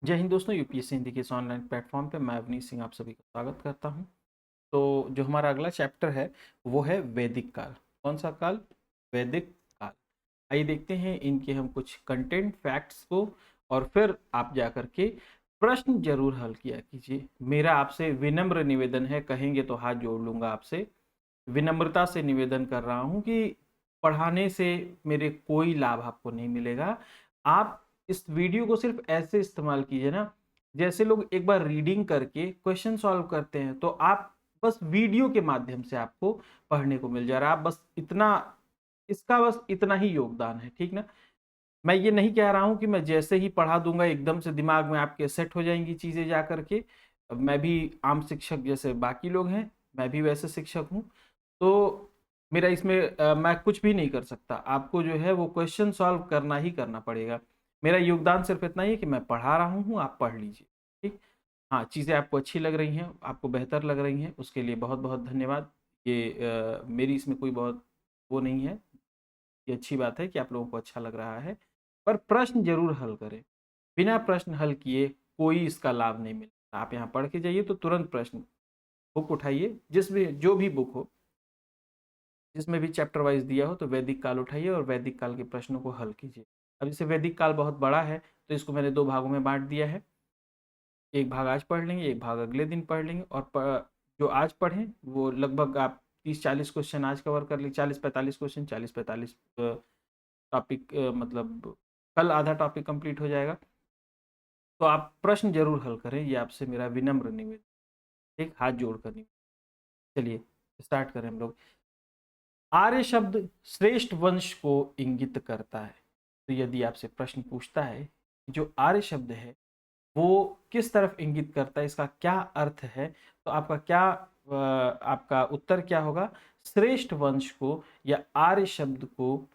जय हिंद दोस्तों, यूपीएससी हिंदी के इस ऑनलाइन प्लेटफॉर्म पे मैं अवनीश सिंह आप सभी का स्वागत करता हूं। तो जो हमारा अगला चैप्टर है वो है वैदिक काल। कौन सा काल? वैदिक काल। आइए देखते हैं इनके हम कुछ कंटेंट फैक्ट्स को, और फिर आप जाकर के प्रश्न जरूर हल किया कीजिए। मेरा आपसे विनम्र निवेदन है, कहेंगे तो हाथ जोड़ लूंगा आपसे। विनम्रता से निवेदन कर रहा हूं कि पढ़ाने से मेरे कोई लाभ आपको नहीं मिलेगा। आप इस वीडियो को सिर्फ ऐसे इस्तेमाल कीजिए ना, जैसे लोग एक बार रीडिंग करके क्वेश्चन सॉल्व करते हैं, तो आप बस वीडियो के माध्यम से आपको पढ़ने को मिल जा रहा है। आप बस इतना, इसका बस इतना ही योगदान है, ठीक ना। मैं ये नहीं कह रहा हूं कि मैं जैसे ही पढ़ा दूंगा एकदम से दिमाग में आपके सेट हो जाएंगी चीजें जा करके। मैं भी आम शिक्षक जैसे बाकी लोग हैं, मैं भी वैसे शिक्षक हूं। तो मेरा इसमें मैं कुछ भी नहीं कर सकता। आपको जो है वो क्वेश्चन सॉल्व करना ही करना पड़ेगा। मेरा योगदान सिर्फ इतना ही है कि मैं पढ़ा रहा हूँ, आप पढ़ लीजिए। ठीक। हाँ, चीज़ें आपको अच्छी लग रही हैं, आपको बेहतर लग रही हैं, उसके लिए बहुत बहुत धन्यवाद। ये मेरी इसमें कोई बहुत वो नहीं है। ये अच्छी बात है कि आप लोगों को अच्छा लग रहा है, पर प्रश्न जरूर हल करें। बिना प्रश्न हल किए कोई इसका लाभ नहीं मिलता। आप यहाँ पढ़ के जाइए तो तुरंत प्रश्न, बुक उठाइए, जिसमें जो भी बुक हो, जिसमें भी चैप्टर वाइज दिया हो, तो वैदिक काल उठाइए और वैदिक काल के प्रश्नों को हल कीजिए। अब जैसे वैदिक काल बहुत बड़ा है, तो इसको मैंने दो भागों में बांट दिया है। एक भाग आज पढ़ लेंगे, एक भाग अगले दिन पढ़ लेंगे। और जो आज पढ़ें वो लगभग आप 30-40 क्वेश्चन आज कवर कर लीजिए। 40-45 क्वेश्चन, 40-45 टॉपिक, मतलब कल आधा टॉपिक कंप्लीट हो जाएगा। तो आप प्रश्न जरूर हल करें, ये आपसे मेरा विनम्र निवेदन, एक हाथ जोड़कर निवेदन। चलिए स्टार्ट करें हम लोग। आर्य शब्द श्रेष्ठ वंश को इंगित करता है। तो यदि आपसे प्रश्न पूछता है कि जो आर्य शब्द है वो किस तरफ इंगित करता है, इसका क्या अर्थ है, तो आपका क्या आपका उत्तर क्या होगा? श्रेष्ठ वंश को, या आर्य शब्द को,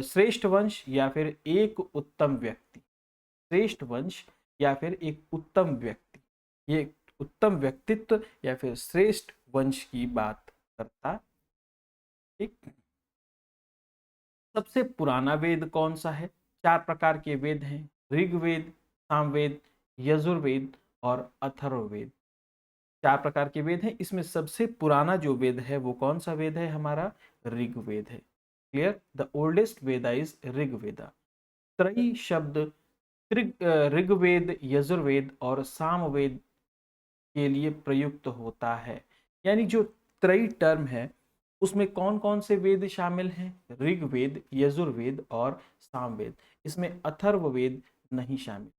श्रेष्ठ वंश या फिर एक उत्तम व्यक्ति। श्रेष्ठ वंश या फिर एक उत्तम व्यक्ति, ये उत्तम व्यक्तित्व या फिर श्रेष्ठ वंश की बात करता। ठीक। सबसे पुराना वेद कौन सा है? चार प्रकार के वेद हैं: ऋग्वेद, सामवेद, यजुर्वेद और अथर्ववेद। चार प्रकार के वेद हैं, इसमें सबसे पुराना जो वेद है वो कौन सा वेद है? हमारा ऋग्वेद है। Clear? The oldest Veda is Rigveda. त्रयी शब्द ऋग्वेद, यजुर्वेद और सामवेद के लिए प्रयुक्त होता है। यानी जो त्रयी टर्म है उसमें कौन कौन से वेद शामिल हैं? ऋग्वेद, यजुर्वेद और सामवेद। इसमें अथर्ववेद नहीं शामिल।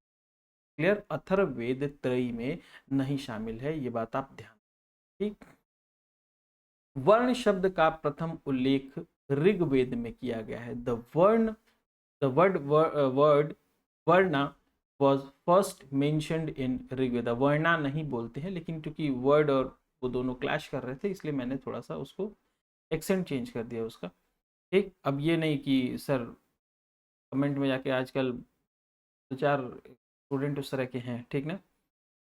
क्लियर? अथर्ववेद त्रयी में नहीं शामिल है, ये बात आप ध्यान। ठीक। वर्ण शब्द का प्रथम उल्लेख ऋग्वेद में किया गया है। The word varna was first mentioned in Rigveda. Varna नहीं बोलते हैं, लेकिन क्योंकि वर्ड और वो दोनों क्लैश कर रहे थे, इसलिए मैंने थोड़ा सा उसको एक्सेंट चेंज कर दिया उसका। ठीक। अब ये नहीं कि सर कमेंट में जाके, आजकल दो चार स्टूडेंट उस तरह के हैं, ठीक ना।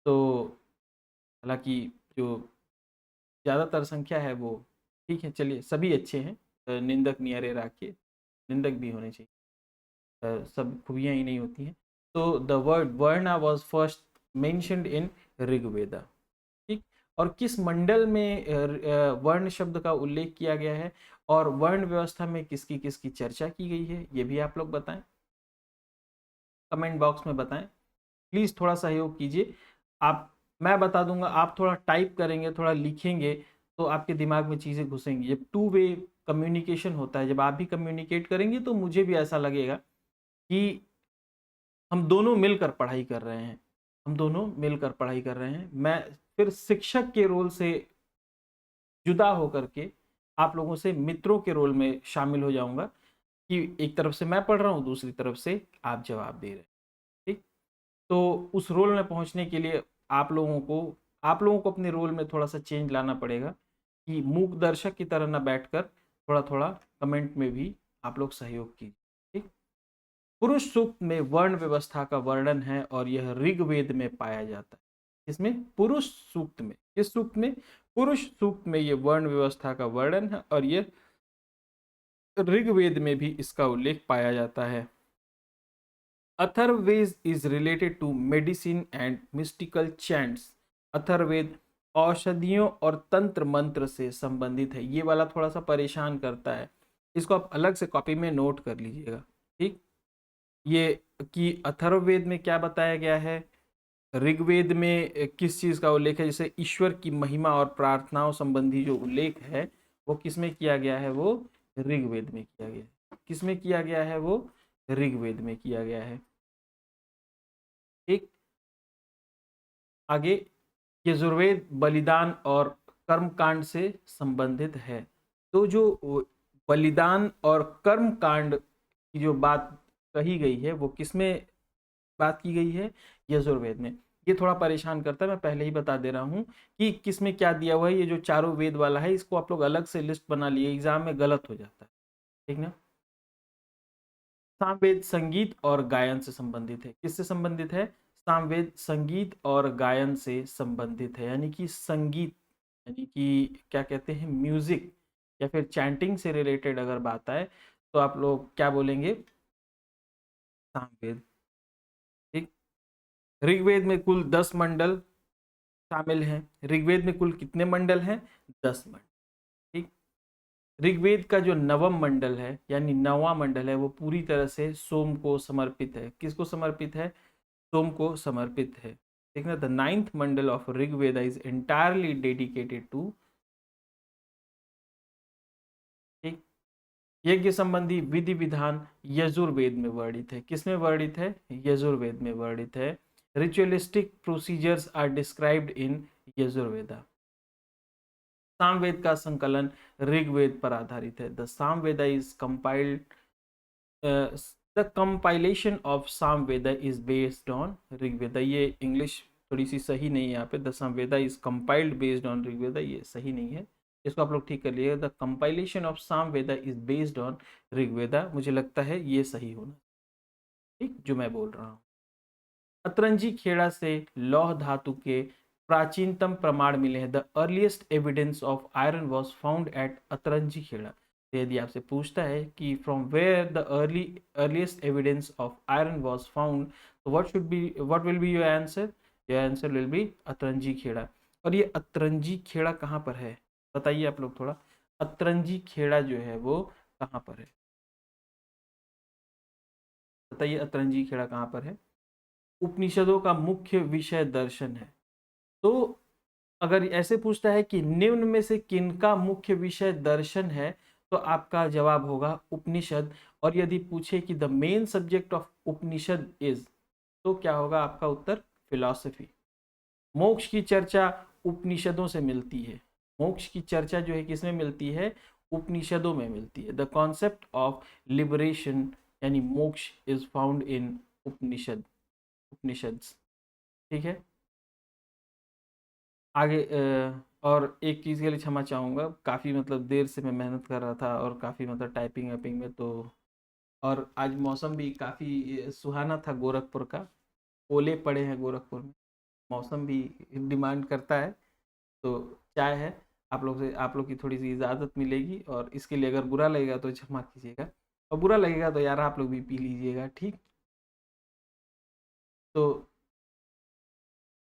तो हालांकि जो ज़्यादातर संख्या है वो ठीक है, चलिए सभी अच्छे हैं। निंदक नियरे राखिए, निंदक भी होने चाहिए। सब खूबियाँ ही नहीं होती हैं। तो the word varna was first mentioned in Rigveda. ठीक। और किस मंडल में वर्ण शब्द का उल्लेख किया गया है, और वर्ण व्यवस्था में किसकी किसकी चर्चा की गई है, ये भी आप लोग बताएं, कमेंट बॉक्स में बताएं। प्लीज़ थोड़ा सहयोग कीजिए। आप, मैं बता दूंगा, आप थोड़ा टाइप करेंगे, थोड़ा लिखेंगे, तो आपके दिमाग में चीज़ें घुसेंगी। जब टू वे कम्युनिकेशन होता है, जब आप भी कम्युनिकेट करेंगे तो मुझे भी ऐसा लगेगा कि हम दोनों मिलकर पढ़ाई कर रहे हैं, हम दोनों मिलकर पढ़ाई कर रहे हैं। मैं फिर शिक्षक के रोल से जुदा होकर के आप लोगों से मित्रों के रोल में शामिल हो जाऊंगा, कि एक तरफ से मैं पढ़ रहा हूँ, दूसरी तरफ से आप जवाब दे रहे हैं। ठीक। तो उस रोल में पहुंचने के लिए आप लोगों को अपने रोल में थोड़ा सा चेंज लाना पड़ेगा, कि मूक दर्शक की तरह ना बैठकर थोड़ा थोड़ा कमेंट में भी आप लोग सहयोग कीजिए। ठीक। पुरुष सूक्त में वर्ण व्यवस्था का वर्णन है, और यह ऋग्वेद में पाया जाता है। इसमें पुरुष सूक्त में, इस सूक्त में, पुरुष सूक्त में यह वर्ण व्यवस्था का वर्णन है, और यह ऋग्वेद में भी इसका उल्लेख पाया जाता है। Atharvaveda is related to medicine and mystical chants. Atharvaveda औषधियों और तंत्र मंत्र से संबंधित है। ये वाला थोड़ा सा परेशान करता है, इसको आप अलग से कॉपी में नोट कर लीजिएगा। ठीक, ये कि अथर्ववेद में क्या बताया गया है, ऋग्वेद में किस चीज का उल्लेख है, जैसे ईश्वर की महिमा और प्रार्थनाओं संबंधी जो उल्लेख है वो किस में किया गया है, वो ऋग्वेद में किया गया है। किस में किया गया है, वो ऋग्वेद में किया गया है। ठीक, आगे यजुर्वेद बलिदान और कर्मकांड से संबंधित है। तो जो बलिदान और कर्मकांड की जो बात कही गई है वो किसमें बात की गई है, यजुर्वेद में। ये थोड़ा परेशान करता है, मैं पहले ही बता दे रहा हूं कि किसमें क्या दिया हुआ है। ये जो चारों वेद वाला है इसको आप लोग अलग से लिस्ट बना लिए, एग्जाम में गलत हो जाता है। ठीक ना। सामवेद संगीत और गायन से संबंधित है। किससे संबंधित है, सामवेद संगीत और गायन से संबंधित है। यानी कि संगीत, यानी कि क्या कहते हैं, म्यूजिक या फिर चैंटिंग से रिलेटेड अगर बात आए तो आप लोग क्या बोलेंगे, सामवेद। ठीक, ऋग्वेद में कुल 10 मंडल शामिल हैं। ऋग्वेद में कुल कितने मंडल हैं, 10 मंडल। ठीक, ऋग्वेद का जो नवम मंडल है यानी 9वां मंडल है वो पूरी तरह से सोम को समर्पित है। किसको समर्पित है, सोम को समर्पित है। ठीक ना। The 9th mandala of Rigveda is entirely dedicated to. ठीक, यज्ञ संबंधी विधि विधान यजुर्वेद में वर्णित है। किसमें वर्णित है, यजुर्वेद में वर्णित है। Ritualistic procedures are described in Yajurveda. Samaveda का संकलन ऋग्वेद पर आधारित है। The Samaveda is compiled, the compilation of Samaveda is based on Rigveda. ये इंग्लिश थोड़ी सी सही नहीं है यहाँ पे, the Samaveda is compiled based on Rigveda, ये सही नहीं है, इसको आप लोग ठीक कर लिए। The compilation of Samaveda is based on Rigveda, मुझे लगता है ये सही होना, ठीक जो मैं बोल रहा हूँ। अतरंजी खेड़ा से लौह धातु के प्राचीनतम प्रमाण मिले हैं। The earliest evidence of iron was found at Atranji Khera. तो यदि आपसे पूछता है कि from where the earliest evidence of iron was found, तो what will be your answer, your answer will be Atranji Khera. और ये अतरंजी खेड़ा कहाँ पर है, बताइए आप लोग थोड़ा, अतरंजी खेड़ा जो है वो कहाँ पर है, बताइए अतरंजी खेड़ा कहाँ पर है। उपनिषदों का मुख्य विषय दर्शन है। तो अगर ऐसे पूछता है कि निम्न में से किनका मुख्य विषय दर्शन है, तो आपका जवाब होगा उपनिषद। और यदि पूछे कि the main subject of Upanishad is, तो क्या होगा आपका उत्तर, फिलॉसफी। मोक्ष की चर्चा उपनिषदों से मिलती है। मोक्ष की चर्चा जो है किसमें मिलती है, उपनिषदों में मिलती है। द कॉन्सेप्ट ऑफ लिबरेशन यानी मोक्ष इज फाउंड इन उपनिषद। ठीक है, आगे और एक चीज़ के लिए क्षमा चाहूँगा, काफ़ी मतलब देर से मैं मेहनत कर रहा था और काफ़ी मतलब टाइपिंग वाइपिंग में, तो और आज मौसम भी काफ़ी सुहाना था गोरखपुर का, ओले पड़े हैं गोरखपुर में, मौसम भी डिमांड करता है। तो चाय है, आप लोग की थोड़ी सी इजाज़त मिलेगी, और इसके लिए अगर बुरा लगेगा तो क्षमा कीजिएगा, और बुरा लगेगा तो यार आप लोग भी पी लीजिएगा। ठीक, तो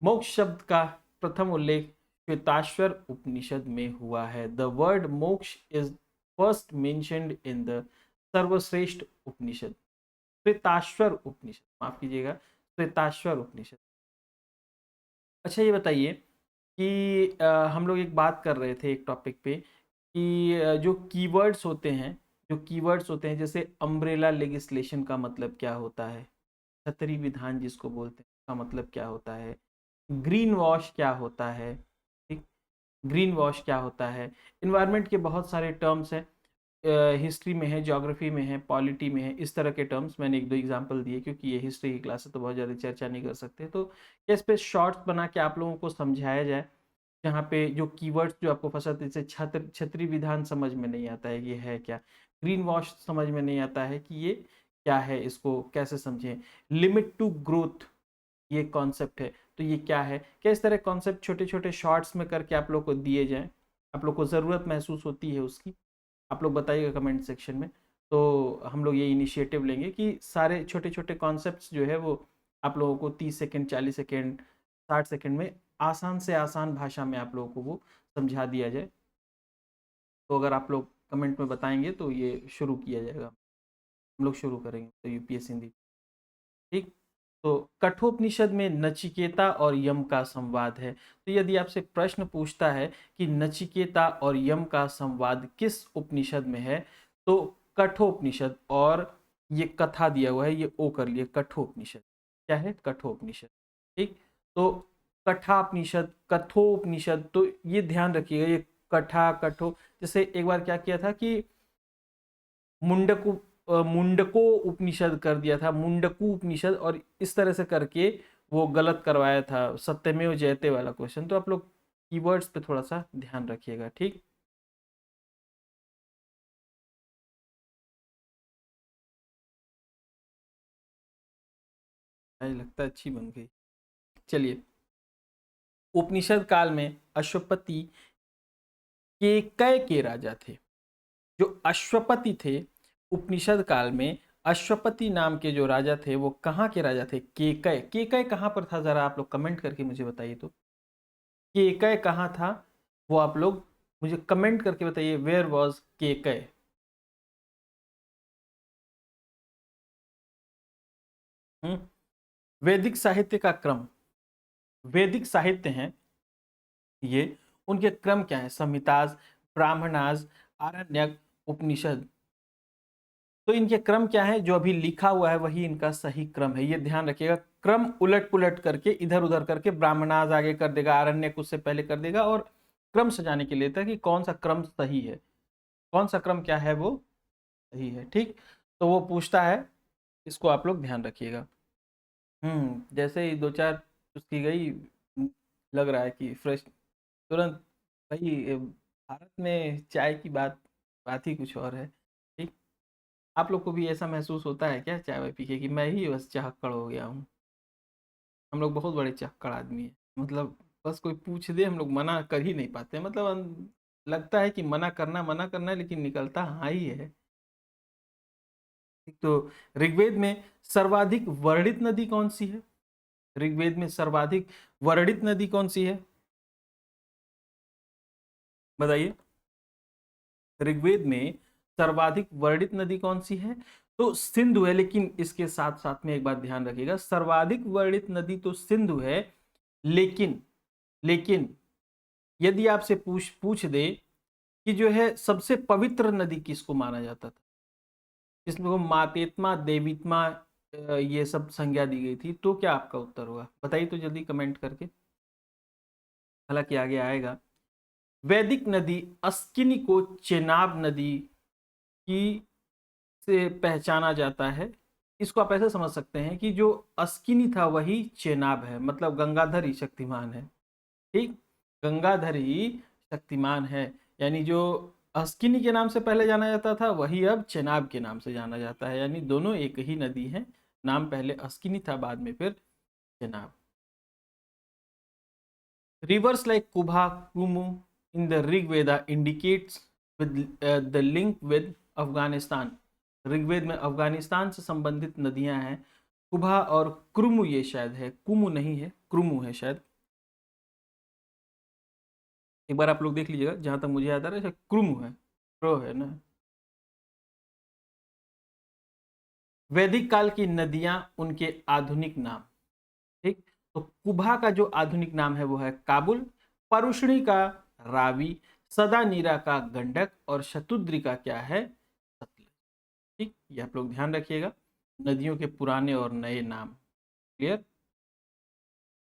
मोक्ष शब्द का प्रथम उल्लेख श्वेताश्वर उपनिषद में हुआ है। द वर्ड मोक्ष is first mentioned in the सर्वश्रेष्ठ उपनिषद, श्वेताश्वर उपनिषद, माफ कीजिएगा, श्वेताश्वर उपनिषद। अच्छा ये बताइए कि हम लोग एक बात कर रहे थे एक टॉपिक पे कि जो कीवर्ड्स होते हैं, जो कीवर्ड्स होते हैं जैसे अम्ब्रेला लेगिस्लेशन का मतलब क्या होता है, छतरी विधान जिसको बोलते हैं उसका मतलब क्या होता है, ग्रीन वॉश क्या होता है, ठीक, ग्रीन वॉश क्या होता है। इन्वायरमेंट के बहुत सारे टर्म्स हैं, हिस्ट्री में है, ज्योग्राफी में है, पॉलिटी में है, इस तरह के टर्म्स मैंने एक दो एग्जांपल दिए, क्योंकि ये हिस्ट्री की क्लास है तो बहुत ज़्यादा चर्चा नहीं कर सकते, तो इस पे शॉर्ट्स बना के आप लोगों को समझाया जाए, जहाँ पे जो कीवर्ड्स जो आपको फंसाते, जैसे छतरी विधान समझ में नहीं आता है ये है क्या, ग्रीन वॉश समझ में नहीं आता है कि ये क्या है, इसको कैसे समझें, लिमिट टू ग्रोथ ये कॉन्सेप्ट है तो ये क्या है, क्या इस तरह कॉन्सेप्ट छोटे छोटे शॉर्ट्स में करके आप लोग को दिए जाएं, आप लोग को ज़रूरत महसूस होती है उसकी, आप लोग बताइएगा कमेंट सेक्शन में। तो हम लोग ये इनिशिएटिव लेंगे कि सारे छोटे छोटे कॉन्सेप्ट्स जो है वो आप लोगों को 30 सेकेंड, 40 सेकेंड, 60 सेकेंड में आसान से आसान भाषा में आप लोगों को वो समझा दिया जाए। तो अगर आप लोग कमेंट में बताएंगे तो ये शुरू किया जाएगा, हम लोग शुरू करेंगे तो यूपीएससी हिंदी। ठीक, तो कठोपनिषद में नचिकेता और यम का संवाद है। तो यदि आपसे प्रश्न पूछता है कि नचिकेता और यम का संवाद किस उपनिषद में है, तो कठोपनिषद, और ये कथा दिया हुआ है, ये ओ कर लिए, कठोपनिषद। क्या है? कठोपनिषद। ठीक, तो कठापनिषद, कठोपनिषद, तो ये ध्यान रखिएगा, ये कठा कठो, जैसे एक बार क्या किया था कि मुंडको मुंडको उपनिषद कर दिया था, मुंडकू उपनिषद, और इस तरह से करके वो गलत करवाया था, सत्यमेव जयते वाला क्वेश्चन। तो आप लोग कीवर्ड्स पे थोड़ा सा ध्यान रखिएगा। ठीक, मुझे लगता है अच्छी बन गई। चलिए, उपनिषद काल में अश्वपति केकय के राजा थे। जो अश्वपति थे उपनिषद काल में, अश्वपति नाम के जो राजा थे वो कहाँ के राजा थे? केकय। केकय कहाँ पर था, जरा आप लोग कमेंट करके मुझे बताइए तो। केकय कहाँ था वो आप लोग मुझे कमेंट करके बताइए, वेयर वॉज केकय। वैदिक साहित्य का क्रम, वैदिक साहित्य हैं ये, उनके क्रम क्या है? संहिताज, ब्राह्मणाज, आरण्यक, उपनिषद। तो इनके क्रम क्या है? जो अभी लिखा हुआ है वही इनका सही क्रम है, ये ध्यान रखिएगा। क्रम उलट पुलट करके, इधर उधर करके, ब्राह्मणाज आगे कर देगा, आरण्यक उससे पहले कर देगा, और क्रम सजाने के लिए था कि कौन सा क्रम सही है, कौन सा क्रम क्या है वो सही है। ठीक, तो वो पूछता है, इसको आप लोग ध्यान रखिएगा। जैसे ही दो चार उसकी गई, लग रहा है कि फ्रेश, तुरंत भाई, भारत में चाय की बात बात ही कुछ और है। ठीक, आप लोग को भी ऐसा महसूस होता है क्या चाय वाय पी के कि मैं ही बस चाहक्कड़ हो गया हूँ? हम लोग बहुत बड़े चाहक्कड़ आदमी हैं, मतलब बस कोई पूछ दे हम लोग मना कर ही नहीं पाते, मतलब लगता है कि मना करना है, लेकिन निकलता हाँ ही है। ठीक, तो ऋग्वेद में सर्वाधिक वर्णित नदी कौन सी है? ऋग्वेद में सर्वाधिक वर्णित नदी कौन सी है, बताइए। ऋग्वेद में सर्वाधिक वर्णित नदी कौन सी है? तो सिंधु है, लेकिन इसके साथ साथ में एक बात ध्यान रखिएगा, सर्वाधिक वर्णित नदी तो सिंधु है, लेकिन लेकिन यदि आपसे पूछ पूछ दे कि जो है सबसे पवित्र नदी किसको माना जाता था, जिसमें वो मातेत्मा, देवीत्मा, ये सब संज्ञा दी गई थी, तो क्या आपका उत्तर होगा? बताइए तो जल्दी कमेंट करके, हालांकि आगे आएगा। वैदिक नदी अस्किनी को चेनाब नदी की से पहचाना जाता है। इसको आप ऐसे समझ सकते हैं कि जो अस्किनी था वही चेनाब है, मतलब गंगाधर ही शक्तिमान है। ठीक, गंगाधर ही शक्तिमान है, यानी जो अस्किनी के नाम से पहले जाना जाता था वही अब चेनाब के नाम से जाना जाता है, यानी दोनों एक ही नदी है, नाम पहले अस्किनी था, बाद में फिर Chenab. Rivers like Kubha, Kumu in the Rig Veda indicates with the link with Afghanistan. Rigveda में अफगानिस्तान से संबंधित नदियां हैं, कुभा और क्रुमु, ये शायद है, कुमु नहीं है, क्रुमु है शायद। एक बार आप लोग देख लीजिएगा, जहां तक मुझे याद आ रहा है क्रुमु है, क्रो है ना। वैदिक काल की नदियां, उनके आधुनिक नाम। ठीक, तो कुभा का जो आधुनिक नाम है वो है काबुल, परुष्णी का रावी, सदा नीरा का गंडक, और शतुद्री का क्या है? सतलज। ठीक, ये आप लोग ध्यान रखिएगा, नदियों के पुराने और नए नाम। क्लियर?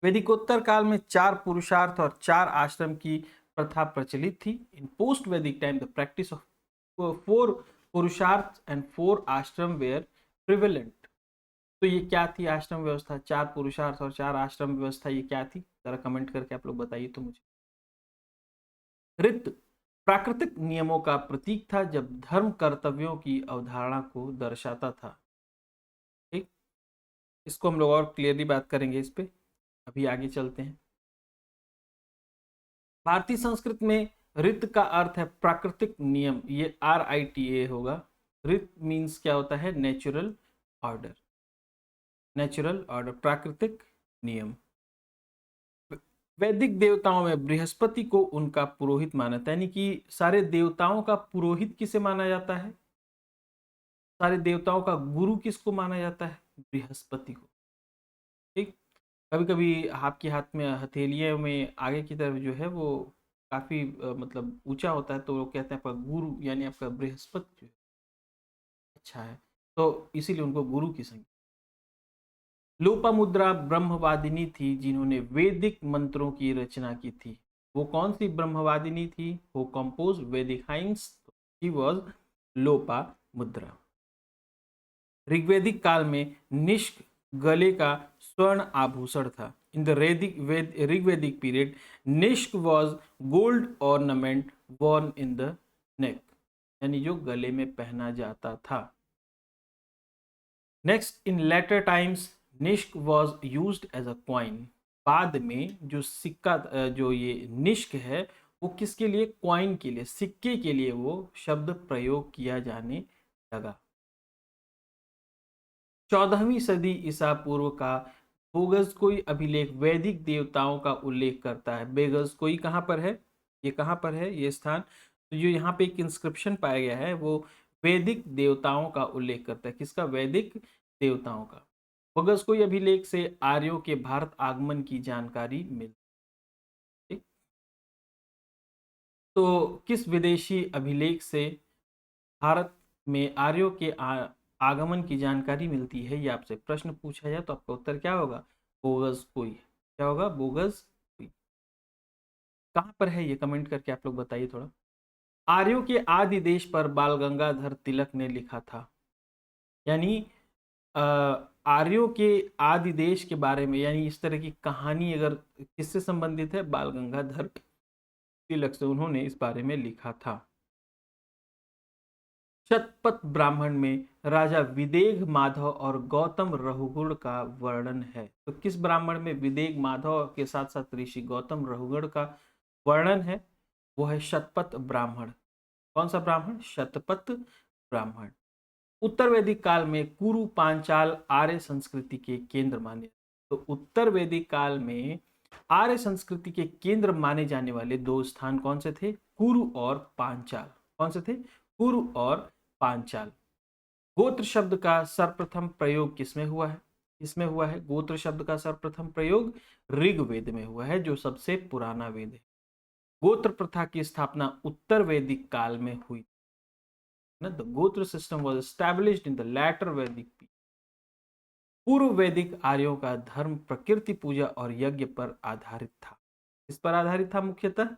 वैदिकोत्तर काल में 4 पुरुषार्थ और 4 आश्रम की प्रथा प्रचलित थी। इन पोस्ट वैदिक टाइम द प्रैक्टिस ऑफ 4 पुरुषार्थ एंड 4 आश्रम वेयर प्रिवेलेंट। तो ये क्या थी आश्रम व्यवस्था? 4 पुरुषार्थ और 4 आश्रम व्यवस्था, ये क्या थी? जरा कमेंट करके आप लोग बताइए तो मुझे। ऋत प्राकृतिक नियमों का प्रतीक था, जब धर्म कर्तव्यों की अवधारणा को दर्शाता था। ठीक, इसको हम लोग और क्लियरली बात करेंगे इस पे, अभी आगे चलते हैं। भारतीय संस्कृत में ऋत का अर्थ है प्राकृतिक नियम, ये RITA होगा। ऋत मीन्स क्या होता है? नेचुरल ऑर्डर, नेचुरल ऑर्डर, प्राकृतिक नियम। वैदिक देवताओं में बृहस्पति को उनका पुरोहित माना था, यानी कि सारे देवताओं का पुरोहित किसे माना जाता है? सारे देवताओं का गुरु किसको माना जाता है? बृहस्पति को। ठीक। कभी कभी आपके हाथ में हथेलियों में आगे की तरफ जो है वो काफी मतलब ऊंचा होता है, तो वो कहते हैं आपका गुरु यानी आपका बृहस्पति जो है अच्छा है, तो इसीलिए उनको गुरु की संज्ञा। लोपामुद्रा ब्रह्मवादिनी थी जिन्होंने वैदिक मंत्रों की रचना की थी। वो कौन सी ब्रह्मवादिनी थी? वो compose Vedic hymns, he was Lopamudra. ऋग्वैदिक काल में निष्क गले का स्वर्ण आभूषण था। In the Rigvedic period nishka was gold ornament worn in the neck, यानी जो गले में पहना जाता था। Next, in later times nishka was used as a coin. बाद में जो सिक्का जो ये निष्क है वो किसके लिए? क्वाइन के लिए, सिक्के के लिए वो शब्द प्रयोग किया जाने लगा। 14वीं सदी ईसा पूर्व का बोगज़कोई अभिलेख वैदिक देवताओं का उल्लेख करता है। बोगज़कोई कहाँ पर है? ये कहाँ पर है ये स्थान? तो जो यहाँ पे एक इंस्क्रिप्शन पाया गया है वो वैदिक देवताओं का उल्लेख करता है। किसका? वैदिक देवताओं का। बोगज़कोई अभिलेख से आर्यों के भारत आगमन की जानकारी मिलती है। तो किस विदेशी अभिलेख से भारत में आर्यों के आगमन की जानकारी मिलती है? ये आपसे प्रश्न पूछा जाए तो आपका उत्तर क्या होगा? बोगज़कोई। क्या होगा? बोगज़कोई। कहाँ पर है ये कमेंट करके आप लोग बताइए थोड़ा। आर्यों के आदि देश पर बाल गंगाधर तिलक ने लिखा था, यानी आर्यों के आदि देश के बारे में, यानी इस तरह की कहानी अगर किससे संबंधित है? बाल गंगाधर तिलक से उन्होंने इस बारे में लिखा था। शतपथ ब्राह्मण में राजा विदेह माधव और गौतम रघुगुण का वर्णन है। तो किस ब्राह्मण में विदेह माधव के साथ साथ ऋषि गौतम रघुगुण का वर्णन है? वो है शतपथ ब्राह्मण। कौन सा ब्राह्मण? शतपथ ब्राह्मण। उत्तर वैदिक काल में कुरु पांचाल आर्य संस्कृति के केंद्र माने। तो उत्तर वैदिक काल में आर्य संस्कृति के केंद्र माने जाने वाले दो स्थान कौन से थे? कुरु और पांचाल। कौन से थे? कुरु और पांचाल। गोत्र शब्द का सर्वप्रथम प्रयोग किसमें हुआ है? किसमें हुआ है? गोत्र शब्द का सर्वप्रथम प्रयोग ऋग्वेद में हुआ है, जो सबसे पुराना वेद है। गोत्र प्रथा की स्थापना उत्तर वैदिक काल में हुई। The गोत्र system was established in the latter Vedic period. पूर्व वैदिक आर्यों का धर्म प्रकृति पूजा और यज्ञ पर आधारित था। इस पर आधारित था मुख्यतः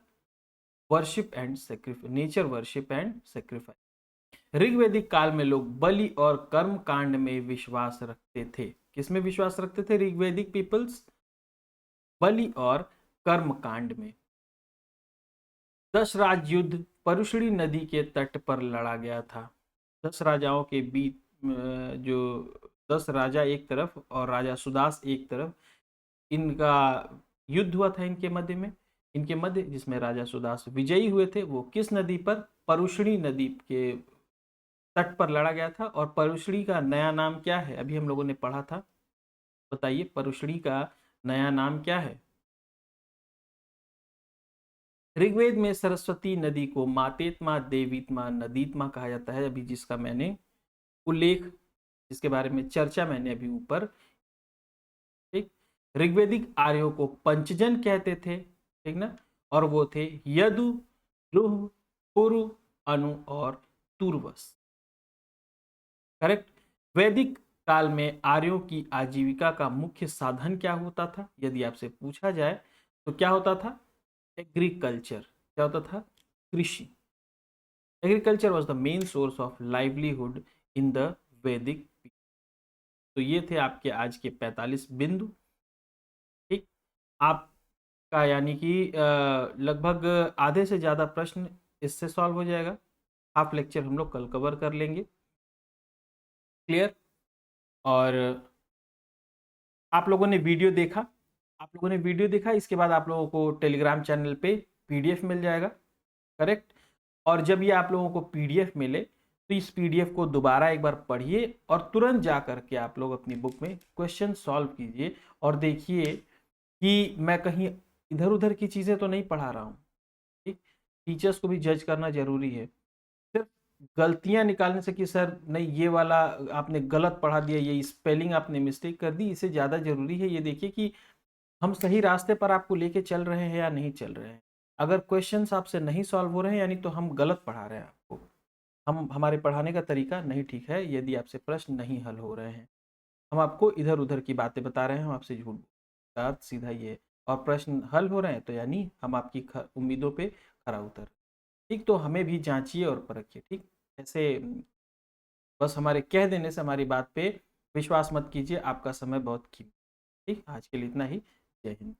worship and sacrifice, nature worship and sacrifice. ऋग्वैदिक काल में लोग बलि और कर्म कांड में विश्वास रखते थे। किसमें विश्वास रखते थे ऋग्वैदिक पीपल्स? बलि और कर्म कांड में। 10 राज युद्ध परुषणी नदी के तट पर लड़ा गया था। 10 राजाओं के बीच जो 10 राजा एक तरफ और राजा सुदास एक तरफ, इनका युद्ध हुआ था इनके मध्य जिसमें राजा सुदास विजयी हुए थे। वो किस नदी पर? परुषणी नदी के तट पर लड़ा गया था। और परुषणी का नया नाम क्या है? अभी हम लोगों ने पढ़ा था, बताइए परुषणी का नया नाम क्या है? ऋग्वेद में सरस्वती नदी को मातेत्मा देवीत्मा नदीत्मा कहा जाता है, अभी जिसका मैंने उल्लेख, जिसके बारे में चर्चा मैंने अभी ऊपर। ठीक। ऋग्वेदिक आर्यों को पंचजन कहते थे, ठीक ना? और वो थे यदु, रुह, पुरु, अनु और तुर्वस। करेक्ट। वैदिक काल में आर्यों की आजीविका का मुख्य साधन क्या होता था? यदि आपसे पूछा जाए तो क्या होता था? एग्रीकल्चर। क्या होता था? कृषि। Agriculture was the main source of livelihood in the वैदिक। तो ये थे आपके आज के 45 बिंदु। ठीक। आपका यानी कि लगभग आधे से ज़्यादा प्रश्न इससे सॉल्व हो जाएगा। हाफ लेक्चर हम लोग कल कवर कर लेंगे। क्लियर? और आप लोगों ने वीडियो देखा, इसके बाद आप लोगों को टेलीग्राम चैनल पे पीडीएफ मिल जाएगा। करेक्ट। और जब ये आप लोगों को पीडीएफ मिले तो तो इस पीडीएफ को दोबारा एक बार पढ़िए और तुरंत जा करके आप लोग अपनी बुक में क्वेश्चन सॉल्व कीजिए और देखिए कि मैं कहीं इधर उधर की चीज़ें तो नहीं पढ़ा रहा हूँ। ठीक, टीचर्स को भी जज करना जरूरी है। सिर्फ गलतियां निकालने से कि सर नहीं ये वाला आपने गलत पढ़ा दिया, ये स्पेलिंग आपने मिस्टेक कर दी, इससे ज़्यादा जरूरी है ये देखिए कि हम सही रास्ते पर आपको लेके चल रहे हैं या नहीं चल रहे हैं। अगर क्वेश्चंस आपसे नहीं सॉल्व हो रहे हैं यानी तो हम गलत पढ़ा रहे हैं आपको, हम हमारे पढ़ाने का तरीका नहीं ठीक है। यदि आपसे प्रश्न नहीं हल हो रहे हैं, हम आपको इधर उधर की बातें बता रहे हैं, हम आपसे झूठ बात सीधा ये है। और प्रश्न हल हो रहे हैं तो यानी हम आपकी उम्मीदों पे खरा उतर। ठीक, तो हमें भी जांचिए और परखिए। ठीक, ऐसे बस हमारे कह देने से हमारी बात पे विश्वास मत कीजिए, आपका समय बहुत कीमती। ठीक, आज के लिए इतना ही। जय हिंद।